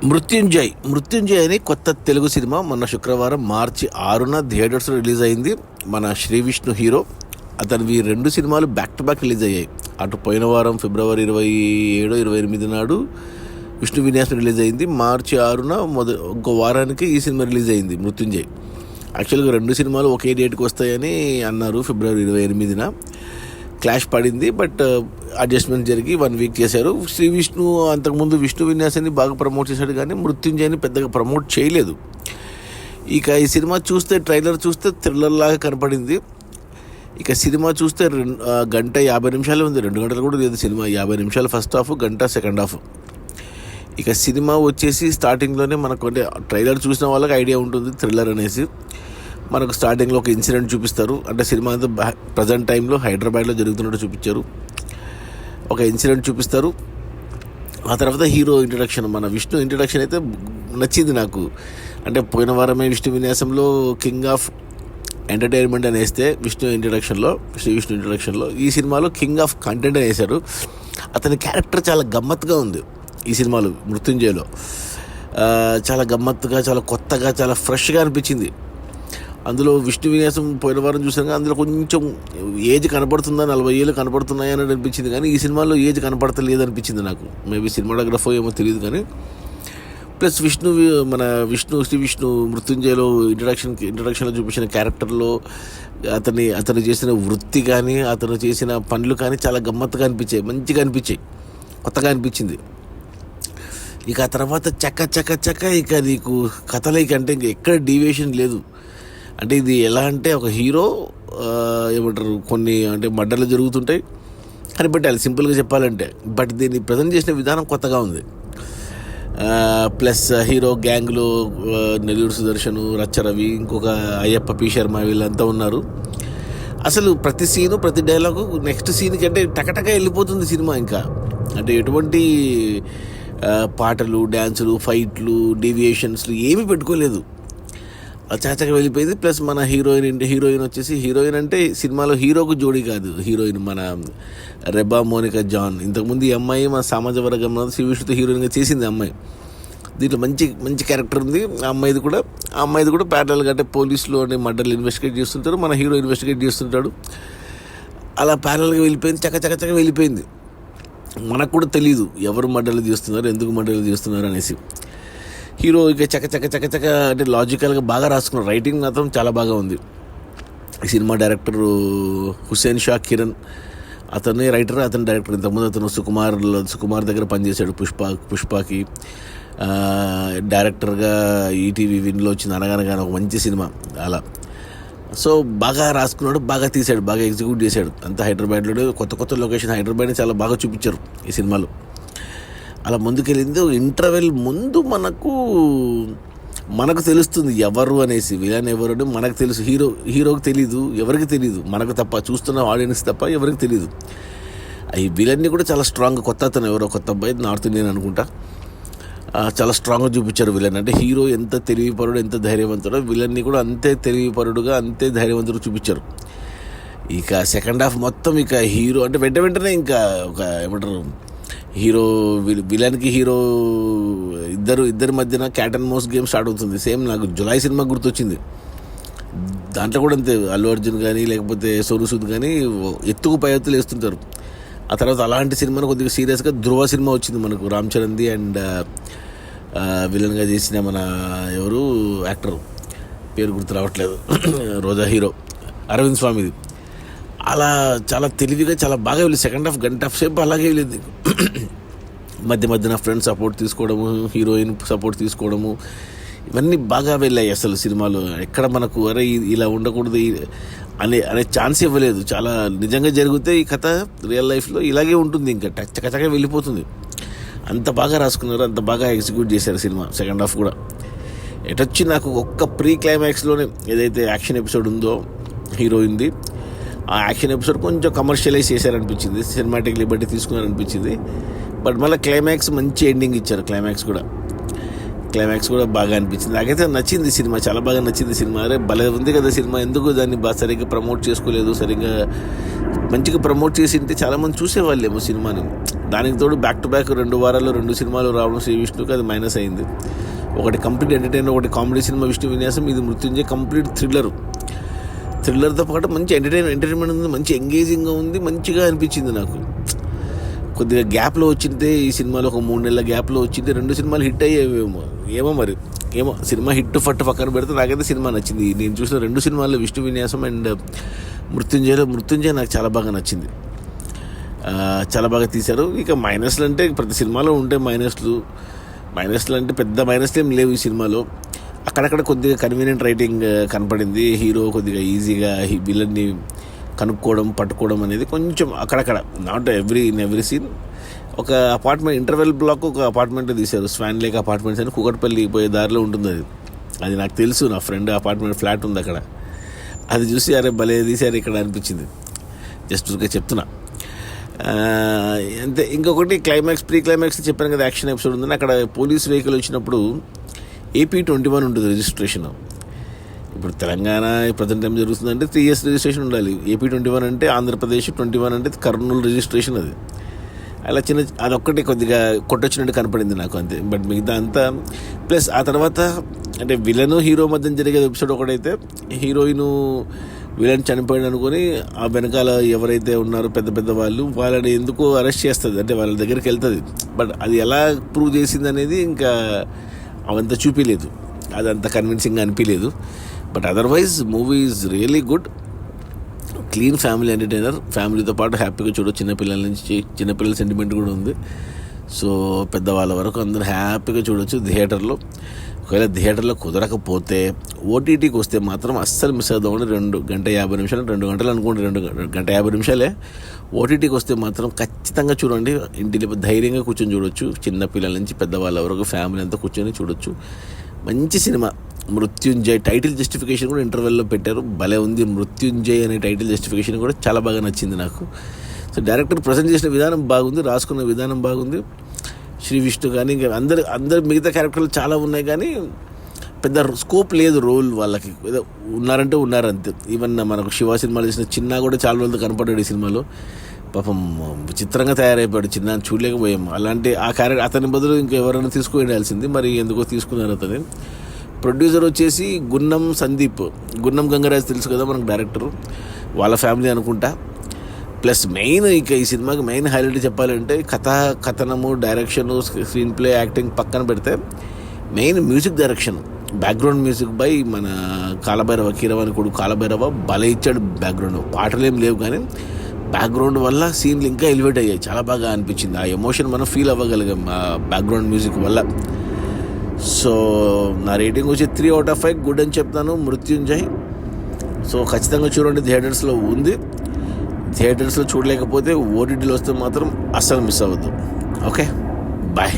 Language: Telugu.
మృత్యుంజయ్ అని కొత్త తెలుగు సినిమా మొన్న శుక్రవారం మార్చి 6న థియేటర్స్ రిలీజ్ అయింది. మన శ్రీ విష్ణు హీరో. అతనివి 2 సినిమాలు బ్యాక్ టు బ్యాక్ రిలీజ్ అయ్యాయి. అటు పోయిన వారం ఫిబ్రవరి 27, 28 నాడు విష్ణు విన్యాసం రిలీజ్ అయింది. మార్చి 6న ఇంకో వారానికి ఈ సినిమా రిలీజ్ అయింది మృత్యుంజయ్. యాక్చువల్గా 2 సినిమాలు ఒకే డేట్కి వస్తాయని అన్నారు. ఫిబ్రవరి 28న క్లాష్ పడింది. బట్ అడ్జస్ట్మెంట్ జరిగి 1 వీక్ చేశారు. శ్రీ విష్ణు అంతకుముందు విష్ణు విన్యాసాన్ని బాగా ప్రమోట్ చేశాడు, కానీ మృత్యుంజయని పెద్దగా ప్రమోట్ చేయలేదు. ఇక ఈ సినిమా చూస్తే, ట్రైలర్ చూస్తే థ్రిల్లర్ లాగా కనపడింది. ఇక సినిమా చూస్తే 1 గంట 50 నిమిషాలు ఉంది. 2 గంటలు కూడా లేదు సినిమా. 50 నిమిషాలు ఫస్ట్ హాఫ్, గంట సెకండ్ హాఫ్. ఇక సినిమా వచ్చేసి స్టార్టింగ్లోనే మనకు అంటే ట్రైలర్ చూసిన వాళ్ళకి ఐడియా ఉంటుంది థ్రిల్లర్ అనేసి. మనకు స్టార్టింగ్లో ఒక ఇన్సిడెంట్ చూపిస్తారు. అంటే సినిమా అంతా ప్రజెంట్ టైంలో హైదరాబాద్లో జరుగుతున్నట్టు చూపించారు. ఒక ఇన్సిడెంట్ చూపిస్తారు. ఆ తర్వాత హీరో ఇంట్రడక్షన్, మన విష్ణు ఇంట్రడక్షన్ అయితే నచ్చింది నాకు. అంటే పోయిన వారమే విష్ణు విన్యాసంలో కింగ్ ఆఫ్ ఎంటర్టైన్మెంట్ అని వేస్తే శ్రీ విష్ణు ఇంట్రడక్షన్లో ఈ సినిమాలో కింగ్ ఆఫ్ కంటెంట్ అని వేశారు. అతని క్యారెక్టర్ చాలా గమ్మత్తుగా ఉంది ఈ సినిమాలో. మృత్యుంజయలో చాలా గమ్మత్తుగా, చాలా కొత్తగా, చాలా ఫ్రెష్గా అనిపించింది. అందులో విష్ణు విన్యాసం పోయిన వారం చూసాక అందులో కొంచెం ఏజ్ కనపడుతుందా, 40 ఏళ్ళు కనపడుతున్నాయి అని అనిపించింది. కానీ ఈ సినిమాలో ఏజ్ కనపడతలేదు అనిపించింది నాకు. మేబీ సినిమాటోగ్రఫో ఏమో తెలియదు. కానీ ప్లస్ శ్రీ విష్ణు మృత్యుంజయలో ఇంట్రడక్షన్లో చూపించిన క్యారెక్టర్లో అతను చేసిన వృత్తి కానీ, అతను చేసిన పనులు కానీ చాలా గమ్మత్తుగా అనిపించాయి, మంచిగా అనిపించాయి, కొత్తగా అనిపించింది. ఇక ఆ తర్వాత చక్క ఇక నీకు కథలకి అంటే ఇంక ఎక్కడ డీవియేషన్ లేదు. అంటే ఇది ఎలా అంటే ఒక హీరో ఏమంటారు, కొన్ని అంటే మర్డర్లు జరుగుతుంటాయి అని పెట్టాలి సింపుల్గా చెప్పాలంటే. బట్ దీన్ని ప్రజెంట్ చేసిన విధానం కొత్తగా ఉంది. ప్లస్ హీరో గ్యాంగ్లో నెల్లూరు సుదర్శను, రచ్చరవి, ఇంకొక అయ్యప్ప పి శర్మ వీళ్ళంతా ఉన్నారు. అసలు ప్రతి సీను, ప్రతి డైలాగు నెక్స్ట్ సీన్కి అంటే టకటక వెళ్ళిపోతుంది సినిమా. ఇంకా అంటే ఎటువంటి పాటలు, డ్యాన్సులు, ఫైట్లు, డీవియేషన్స్లు ఏమీ పెట్టుకోలేదు. చాచగా వెళ్ళిపోయింది. ప్లస్ మన హీరోయిన్ వచ్చేసి, హీరోయిన్ అంటే సినిమాలో హీరోకు జోడీ కాదు, హీరోయిన్ మన రెబా మోనికా జాన్. ఇంతకుముందు ఈ అమ్మాయి మన సమాజ వర్గంలో శ్రీ విష్ణుతో హీరోయిన్గా చేసింది అమ్మాయి. దీంట్లో మంచి క్యారెక్టర్ ఉంది ఆ అమ్మాయిది కూడా. ప్యారలల్గా అంటే పోలీసులు అంటే మర్డర్లు ఇన్వెస్టిగేట్ చేస్తుంటారు, మన హీరో ఇన్వెస్టిగేట్ చేస్తుంటాడు. అలా ప్యారలల్గా వెళ్ళిపోయింది, చక్కగా వెళ్ళిపోయింది. మనకు కూడా తెలీదు ఎవరు మర్డర్లు చేస్తున్నారు, ఎందుకు మర్డర్లు చేస్తున్నారు అనేసి. హీరో ఇక చక్క అంటే లాజికల్గా బాగా రాసుకున్నారు. రైటింగ్ మాత్రం చాలా బాగా ఉంది. ఈ సినిమా డైరెక్టర్ హుస్సేన్ షా కిరణ్, అతనే రైటర్, అతని డైరెక్టర్. ఇంతకుముందు అతను సుకుమార్ దగ్గర పనిచేశాడు. పుష్పకి డైరెక్టర్గా ఈటీవీ విన్లో వచ్చింది అనగానగానే ఒక మంచి సినిమా. అలా సో బాగా రాసుకున్నాడు, బాగా తీశాడు, బాగా ఎగ్జిక్యూట్ చేశాడు. అంతా హైదరాబాద్లో కొత్త లొకేషన్ హైదరాబాద్ని చాలా బాగా చూపించారు ఈ సినిమాలో. అలా ముందుకెళ్ళింది. ఇంటర్వెల్ ముందు మనకు తెలుస్తుంది ఎవరు అనేసి, విలన్ ఎవరు అని మనకు తెలుసు. హీరోకి తెలీదు, ఎవరికి తెలీదు, మనకు తప్ప, చూస్తున్న ఆడియన్స్ తప్ప ఎవరికి తెలీదు. ఈ విలన్ని కూడా చాలా స్ట్రాంగ్, కొత్త అబ్బాయి, నార్త్ ఇండియన్ అనుకుంటా, చాలా స్ట్రాంగ్గా చూపించారు విలన్. అంటే హీరో ఎంత తెలివిపరుడు, ఎంత ధైర్యవంతుడో, విలన్ని కూడా అంతే తెలివిపరుడుగా, అంతే ధైర్యవంతుడు చూపించారు. ఇక సెకండ్ హాఫ్ మొత్తం ఇక హీరో అంటే వెంటనే ఇంకా ఒక ఏమంటారు, విలన్కి హీరో ఇద్దరి మధ్యన cat and mouse game start అవుతుంది. సేమ్ నాకు జులై సినిమా గుర్తొచ్చింది. దాంట్లో కూడా అంతే, అల్లు అర్జున్ కానీ లేకపోతే సోను సూద్ కానీ ఎత్తుకు పై ఎత్తులు వేస్తుంటారు. ఆ తర్వాత అలాంటి సినిమాను కొద్దిగా సీరియస్గా ధృవ సినిమా వచ్చింది మనకు, రామ్ చరణ్ది. అండ్ విలన్గా చేసిన మన ఎవరు యాక్టర్ పేరు గుర్తు రావట్లేదు, రోజా హీరో అరవింద్ స్వామిది. అలా చాలా తెలివిగా చాలా బాగా వెళ్ళి సెకండ్ హాఫ్ గంట సేపు అలాగే వెళ్ళింది. మధ్యన ఫ్రెండ్ సపోర్ట్ తీసుకోవడము, హీరోయిన్ సపోర్ట్ తీసుకోవడము, ఇవన్నీ బాగా వెళ్ళాయి. అసలు సినిమాలో ఎక్కడ మనకు అరే ఇలా ఉండకూడదు అనే ఛాన్స్ ఇవ్వలేదు. చాలా నిజంగా జరిగితే ఈ కథ రియల్ లైఫ్లో ఇలాగే ఉంటుంది, ఇంకా చక్కగా వెళ్ళిపోతుంది. అంత బాగా రాసుకున్నారు, అంత బాగా ఎగ్జిక్యూట్ చేశారు సినిమా. సెకండ్ హాఫ్ కూడా ఎటొచ్చి నాకు ఒక్క ప్రీ క్లైమాక్స్లోనే ఏదైతే యాక్షన్ ఎపిసోడ్ ఉందో హీరోయిన్ది, ఆ యాక్షన్ ఎపిసోడ్ కొంచెం కమర్షియలైజ్ చేశారనిపించింది, సినిమాటిక్ లిబర్టీ తీసుకున్నారనిపించింది. బట్ మళ్ళీ క్లైమాక్స్ మంచి ఎండింగ్ ఇచ్చారు. క్లైమాక్స్ కూడా క్లైమాక్స్ కూడా బాగా అనిపించింది. నాకైతే నచ్చింది సినిమా, చాలా బాగా నచ్చింది సినిమా. అరే భలే ఉంది కదా సినిమా, ఎందుకు దాన్ని బాగా సరిగ్గా ప్రమోట్ చేసుకోలేదు, సరిగ్గా మంచిగా ప్రమోట్ చేసి ఉంటే చాలామంది చూసేవాళ్ళేమో సినిమాని. దానికి తోడు బ్యాక్ టు బ్యాక్ 2 వారాల్లో 2 సినిమాలు రావడం శ్రీ విష్ణుకి అది మైనస్ అయింది. ఒకటి కంప్లీట్ ఎంటర్టైనర్, ఒకటి కామెడీ సినిమా విష్ణు విన్యాసం, ఇది మృత్యుంజయ్ కంప్లీట్ థ్రిల్లర్తో పాటు మంచి ఎంటర్టైన్మెంట్ ఉంది, మంచి ఎంగేజింగ్గా ఉంది, మంచిగా అనిపించింది నాకు. కొద్దిగా గ్యాప్లో వచ్చింటే ఈ సినిమాలో ఒక 3 నెలల గ్యాప్లో వచ్చింటే 2 సినిమాలు హిట్ అయ్యేవేమో మరి సినిమా హిట్ ఫట్ పక్కన పెడితే నాకైతే సినిమా నచ్చింది. నేను చూసిన 2 సినిమాల్లో విష్ణు విన్యాసం అండ్ మృత్యుంజయ్ నాకు చాలా బాగా నచ్చింది. చాలా బాగా తీశారు. ఇక మైనస్లు అంటే ప్రతి సినిమాలో ఉంటే మైనస్లు అంటే పెద్ద మైనస్లు ఏం లేవు ఈ సినిమాలో. అక్కడక్కడ కొద్దిగా కన్వీనియంట్ రైటింగ్ కనపడింది. హీరో కొద్దిగా ఈజీగా విలన్ని కనుక్కోవడం, పట్టుకోవడం అనేది కొంచెం అక్కడక్కడ, నాట్ ఇన్ ఎవ్రీ సీన్. ఒక అపార్ట్మెంట్ ఇంటర్వెల్ బ్లాక్ ఒక అపార్ట్మెంట్ తీశారు, స్వాన్ లేక్ అపార్ట్మెంట్స్ అని, కూకట్పల్లి పోయే దారిలో ఉంటుంది అది నాకు తెలుసు. నా ఫ్రెండ్ అపార్ట్మెంట్ ఫ్లాట్ ఉంది అక్కడ. అది చూసి అరే భలే తీశారు ఇక్కడ అనిపించింది. జస్ట్ ఊరికే చెప్తున్నా అంతే. ఇంకొకటి ప్రీ క్లైమాక్స్ చెప్పాను కదా, యాక్షన్ ఎపిసోడ్ ఉందని. అక్కడ పోలీస్ వెహికల్ వచ్చినప్పుడు AP21 ఉంటుంది రిజిస్ట్రేషన్. ఇప్పుడు తెలంగాణ ప్రజెంట్ టైం జరుగుతుందంటే 3 years రిజిస్ట్రేషన్ ఉండాలి. AP21 అంటే ఆంధ్రప్రదేశ్, 21 అంటే కర్నూలు రిజిస్ట్రేషన్. అది అలా అదొక్కటి కొద్దిగా కొట్టొచ్చినట్టు కనపడింది నాకు, అంతే. బట్ మిగతా అంతా ప్లస్ ఆ తర్వాత అంటే విలన్ హీరో మధ్య జరిగే ఎపిసోడ్ ఒకటైతే, హీరోయిన్ విలన్ చనిపోయాడు అనుకొని ఆ వెనకాల ఎవరైతే ఉన్నారో పెద్ద వాళ్ళు వాళ్ళని ఎందుకో అరెస్ట్ చేస్తుంది, అంటే వాళ్ళ దగ్గరికి వెళ్తుంది. బట్ అది ఎలా ప్రూవ్ చేసింది అనేది ఇంకా అవంతా చూపించలేదు, అదంతా కన్విన్సింగ్గా అనిపించలేదు. But otherwise movie is really good, clean family entertainer. ఫ్యామిలీతో పాటు హ్యాపీగా చూడొచ్చు. చిన్నపిల్లల సెంటిమెంట్ కూడా ఉంది. సో పెద్దవాళ్ళ వరకు అందరూ హ్యాపీగా చూడొచ్చు థియేటర్లో. ఒకవేళ థియేటర్లో కుదరకపోతే ఓటీటీకి వస్తే మాత్రం అస్సలు మిస్ అవుదామని 2 గంట 50 నిమిషాలు, 2 గంటలు అనుకోండి, 2 గంట 50 నిమిషాలే. ఓటీటీకి వస్తే మాత్రం ఖచ్చితంగా చూడండి. ఇంటిలో ధైర్యంగా కూర్చొని చూడొచ్చు. చిన్నపిల్లల నుంచి పెద్దవాళ్ళ వరకు ఫ్యామిలీ అంతా కూర్చొని చూడొచ్చు. మంచి సినిమా మృత్యుంజయ్. టైటిల్ జస్టిఫికేషన్ కూడా ఇంటర్వెల్లో పెట్టారు, భలే ఉంది. మృత్యుంజయ్ అనే టైటిల్ జస్టిఫికేషన్ కూడా చాలా బాగా నచ్చింది నాకు. సో డైరెక్టర్ ప్రజెంట్ చేసిన విధానం బాగుంది, రాసుకున్న విధానం బాగుంది. శ్రీ విష్ణు కానీ ఇంకా అందరు మిగతా క్యారెక్టర్లు చాలా ఉన్నాయి, కానీ పెద్ద స్కోప్ లేదు రోల్ వాళ్ళకి. ఏదో ఉన్నారంటే ఉన్నారంతే. ఈవెన్ మనకు శివ సినిమాలు చేసిన చిన్న కూడా చాలా రోజులతో కనపడ్డాడు ఈ సినిమాలో. పాపం విచిత్రంగా తయారైపోయాడు, చిన్న చూడలేకపోయాం. అలాంటి ఆ క్యారెక్టర్ అతని బదులు ఇంకా ఎవరైనా తీసుకువెళ్ళాల్సింది, మరి ఎందుకో తీసుకున్నారు అతని. ప్రొడ్యూసర్ వచ్చేసి గున్నం గంగరాజ్ తెలుసు కదా మనకు డైరెక్టరు, వాళ్ళ ఫ్యామిలీ అనుకుంటా. ప్లస్ మెయిన్ ఇక ఈ సినిమాకి మెయిన్ హైలైట్ చెప్పాలంటే కథనము, డైరెక్షను, స్క్రీన్ ప్లే, యాక్టింగ్ పక్కన పెడితే main music direction, background music by మన కాలభైరవ, కీరవాణి కొడుకు కాలభైరవ భలే ఇచ్చాడు. బ్యాక్గ్రౌండ్ పాటలు ఏం లేవు, కానీ బ్యాక్గ్రౌండ్ వల్ల సీన్లు ఇంకా ఎలివేట్ అయ్యాయి, చాలా బాగా అనిపించింది. ఆ ఎమోషన్ మనం ఫీల్ అవ్వగలిగాం ఆ బ్యాక్గ్రౌండ్ మ్యూజిక్ వల్ల. సో నా రేటింగ్ వచ్చి 3 out of 5 గుడ్ అని చెప్తాను మృత్యుంజయ్. సో ఖచ్చితంగా చూడండి, థియేటర్స్లో ఉంది. థియేటర్స్లో చూడలేకపోతే ఓటీటీలో వస్తే మాత్రం అస్సలు మిస్ అవ్వద్దు. Okay, bye.